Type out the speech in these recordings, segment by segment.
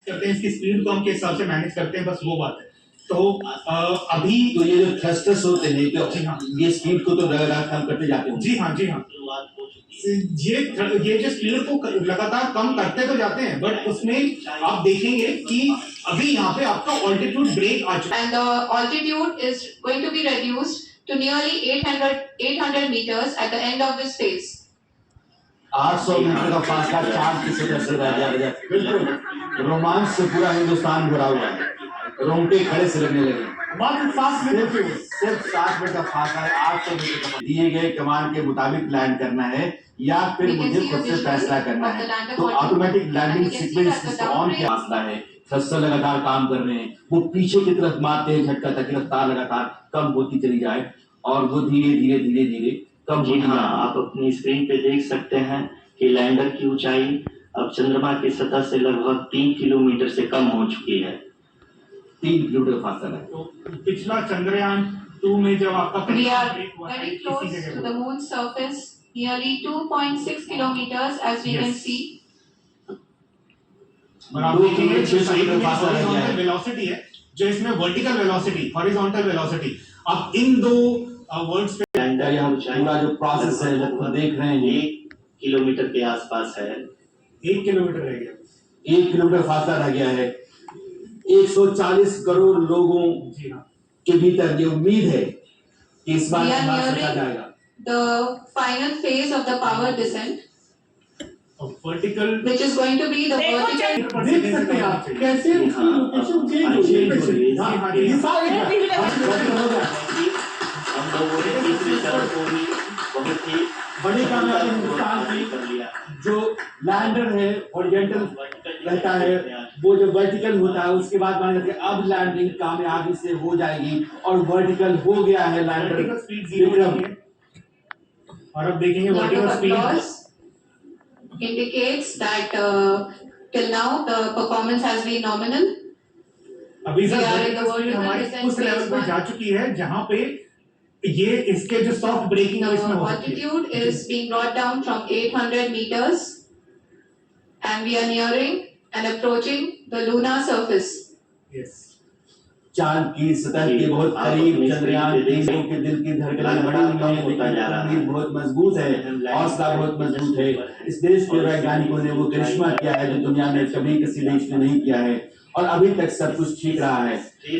करते हैं, इसकी स्पीड को हम किस हिसाब से मैनेज करते हैं, बस वो बात है। तो अभी तो ये जो थ्रस्टर्स होते हैं तो जी हाँ, ये स्पीड को तो लगातार कम करते जाते हैं। जी हाँ, जी हाँ। ये जो स्पीड को लगातार कम करते तो जाते हैं, बट उसमें आप देखेंगे कि अभी यहाँ पे आपका ऑल्टीट्यूड ब्रेक आ चुका है। And the altitude is going to be reduced to nearly 800 meters at the end of this phase. 800 metre का फासला चांद की सतह से रह जाएगा। बिल्कुल रोमांच से पूरा हिंदुस्तान भरा हुआ है, रोंगटे खड़े से लगने लगे। सिर्फ 60 मिनट का फासला है, 800 मीटर का दिए गए कमांड के मुताबिक लैंड करना है या फिर मुझे खुद से फैसला करना है। तो ऑटोमेटिक लैंडिंग सीक्वेंस ऑन के फासला है, थ्रस्टर लगातार काम कर रहे हैं, वो पीछे की तरफ मारते हैं झटका ताकि रफ्तार लगातार कम होती चली जाए और वो धीरे धीरे धीरे धीरे कम जी हाँ, आप अपनी स्क्रीन पे देख सकते हैं कि लैंडर की ऊंचाई अब चंद्रमा की सतह से लगभग 3 किलोमीटर से कम हो चुकी है। 3 किलोमीटर फासला है। तो पिछला चंद्रयान 2 में जब आपका We are very close to the moon's surface, nearly 2.6 kilometers as we can see. और आप देखेंगे जो साइड में हॉरिजॉन्टल वेलोसिटी है, जो इसमें वर्टिकल वेलोसिटी, हॉरिजॉन्टल वेलोसिटी, आप इन दो वर्ड्स पे लैंडर या पूरा जो प्रोसेस है वो देख रहे हैं। 1 किलोमीटर के आसपास है। 1 किलोमीटर रह गया, 1 किलोमीटर फासला रह गया है। 140 करोड़ लोगों जी हाँ, के भीतर ये उम्मीद है कि इस बार We are सोचा nearing जाएगा। the final phase of the power descent, vertical which is going to be the vertical. देख सकते हैं आप कैसे उसकी लोकेशन चेंज हो रही है। हाँ हाँ, ये हम लोगों ने तीसरे चरण को भी बहुत ही बड़ी कामयाबी हिंदुस्तान की कर लिया। जो लैंडर है हॉरिजॉन्टल रहता है, वो जो वर्टिकल होता है उसके बाद माना जाता है अब लैंडिंग कामयाबी से हो जाएगी और वर्टिकल हो गया है लैंडर। वर्टिकल स्पीड 0 हो रही है और अब देखेंगे Round vertical of speed applause indicates that till now the performance has been nominal. अभी We sir are in the vertical speed vertical हमारी descent उस लेवल phase पर one. जा चुकी है जहां पे ये इसके जो सॉफ्ट ब्रेकिंग अब इसमें The हो सकती है। altitude is being brought down from 800 meters, and we are nearing and approaching the lunar surface. Yes. चांद की सतह के बहुत करीब चंद्रयान 3 के दिल की धड़कनें बढ़ी हुई हैं, लेकिन उम्मीद बहुत मजबूत है, हौसला बहुत मजबूत है। इस देश के वैज्ञानिकों ने वो करिश्मा किया है जो दुनिया में कभी किसी देश ने नहीं किया है और अभी तक सब कुछ ठीक रहा है।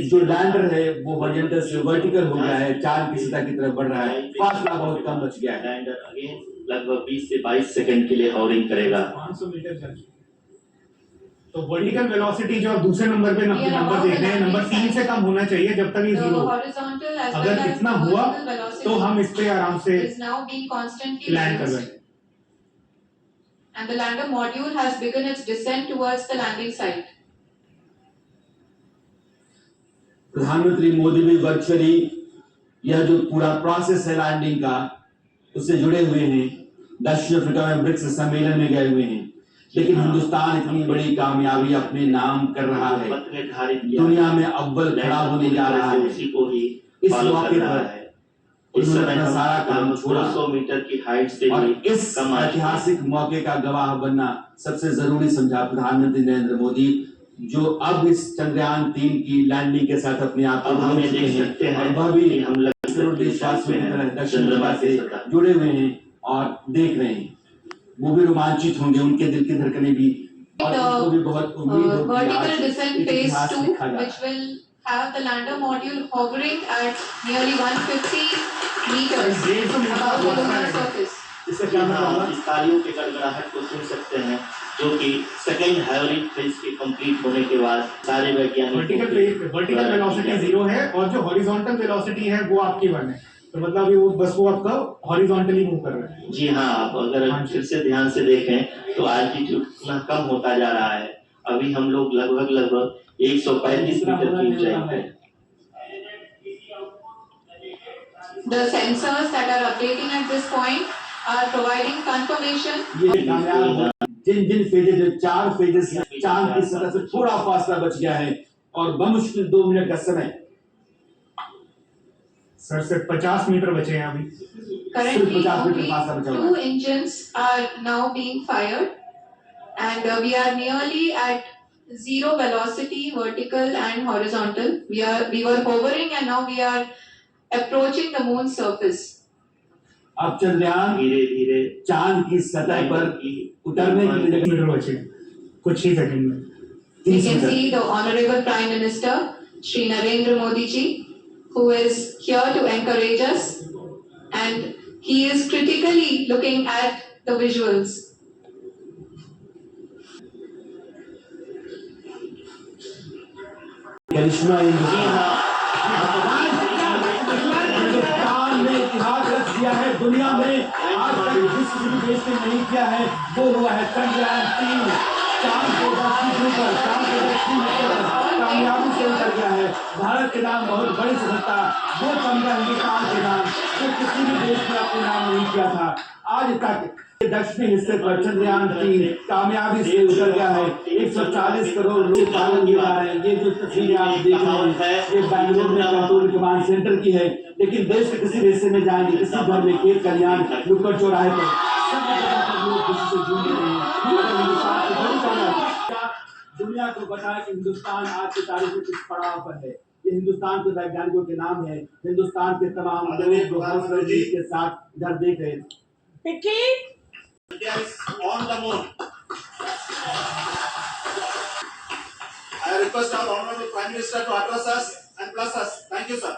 जो लैंडर है वो हॉरिजॉन्टल से वर्टिकल हो गया है, चांद की सतह की तरफ बढ़ रहा है, फासला बहुत कम बच गया है। लैंडर अगेन लगभग 20 से 22 सेकंड के लिए हॉवरिंग करेगा। 500 मीटर जा चुकी है। तो वर्टिकल वेलोसिटी जो आप दूसरे नंबर पे नंबर देख रहे हैं, नंबर 3 से कम होना चाहिए जब तक ये The 0 horizontal as well अगर as इतना the हुआ vertical velocity तो हम इस पे आराम से is now being constantly land कर रहे raised, हैं। and the lander module has begun its descent towards the landing site. प्रधानमंत्री मोदी भी वर्चुअली यह जो पूरा प्रोसेस है लैंडिंग का उससे जुड़े हुए हैं। दक्षिण अफ्रीका में ब्रिक्स सम्मेलन में गए हुए हैं, लेकिन हिंदुस्तान इतनी बड़ी कामयाबी अपने नाम कर रहा है, दुनिया में अव्वल खड़ा होने जा रहा है। उसी को ही इस फॉलो मौके कर रहा पर है। इस समय हम सारा काम छोड़ा 200 मीटर की हाइट से और भी इस कम आ चुके हैं। ऐतिहासिक मौके का गवाह बनना सबसे जरूरी समझा प्रधानमंत्री नरेंद्र मोदी, जो अब इस चंद्रयान 3 की लैंडिंग के साथ अपने आप अब को हमें जोड़ चुके देख सकते हैं हैं और वह भी कि हम करोड़ देशवासियों की तरह दक्षिण चंद्रमा अफ्रीका से से जुड़े हुए हैं और देख रहे हैं। वो भी रोमांचित होंगे, उनके दिल की धड़कनें भी, और उनको भी बहुत उम्मीद होगी Vertical आज descent एक phase इतिहास 2, लिखा which जाएगा। will have the lander module hovering at nearly 150 meters above the lunar surface. इससे क्या हाँ, होगा? इस तालियों के गड़गड़ाहट को सुन सकते हैं जो कि सेकंड हैवरिंग फेज के कंप्लीट होने के बाद सारे वैज्ञानिक वर्टिकल वेलोसिटी 0 है और जो हॉरिजॉन्टल वेलोसिटी है वो आपकी 1 है। तो मतलब ये वो बस वो आपका हॉरिजॉन्टली मूव कर रहा है। जी हाँ, आप अगर फिर से ध्यान से देखें तो एल्टीट्यूड इतना कम होता जा रहा है। अभी हम लोग लगभग 135 मीटर की ऊंचाई पे। The sensors that are updating at this point are providing confirmation. ये कामयाब जिन फेजेस जो 4 फेजेस चांद की सतह से थोड़ा फासला बच गया है और बमुश्किल 2 मिनट का समय सर से 50 मीटर बचे हैं अभी। Currently, 50 मीटर only फासला बचा हुआ 2 है। engines are now being fired, and we are nearly at zero velocity, vertical and horizontal. We were hovering and now we are approaching the moon's surface. अब चंद्रयान धीरे धीरे चांद की सतह पर उतरने के लिए मीटर बचे कुछ ही सेकंड में We 30 can metre see the Honorable Prime Minister, Shri Narendra Modi ji, who is here to encourage us, and he is critically looking at the visuals. करिश्मा जी हिंदुस्तान हाँ हिंदुस्तान ने इतिहास रच दिया है दुनिया में आज तक जिस किसी देश ने नहीं किया है वो हुआ है चंद्रयान 3 चांद को 10 फीट ऊपर चांद को 10 फीट ऊपर कामयाबी से उतर गया है। भारत के नाम बहुत बड़ी सफलता वो चंद्र हिंदुस्तान के नाम जो किसी भी देश ने अपने नाम नहीं किया था आज तक। दक्षिणी हिस्से पर चंद्रयान 3 कामयाबी से उतर गया है। 140 करोड़ लोग भारत में आ रहे हैं। ये जो तस्वीरें आप देख रहे हैं ये बैंगलोर में कंट्रोल कमांड सेंटर की है, लेकिन देश के किसी हिस्से में जाएंगे किसी घर में खेत खलिहान नुक्कड़ चौराहे पर सब जगह पर लोग किसी से जुड़ रहे हैं। हिंदुस्तान की बड़ी ताकत दुनिया को बताया कि हिंदुस्तान आज की तारीख में किस पड़ाव पर है। ये हिंदुस्तान के वैज्ञानिकों के नाम है। हिंदुस्तान के तमाम लोग हौसले के साथ इधर देख रहे हैं। India is on the moon. I request our Honorable Prime Minister to address us and bless us. Thank you, sir.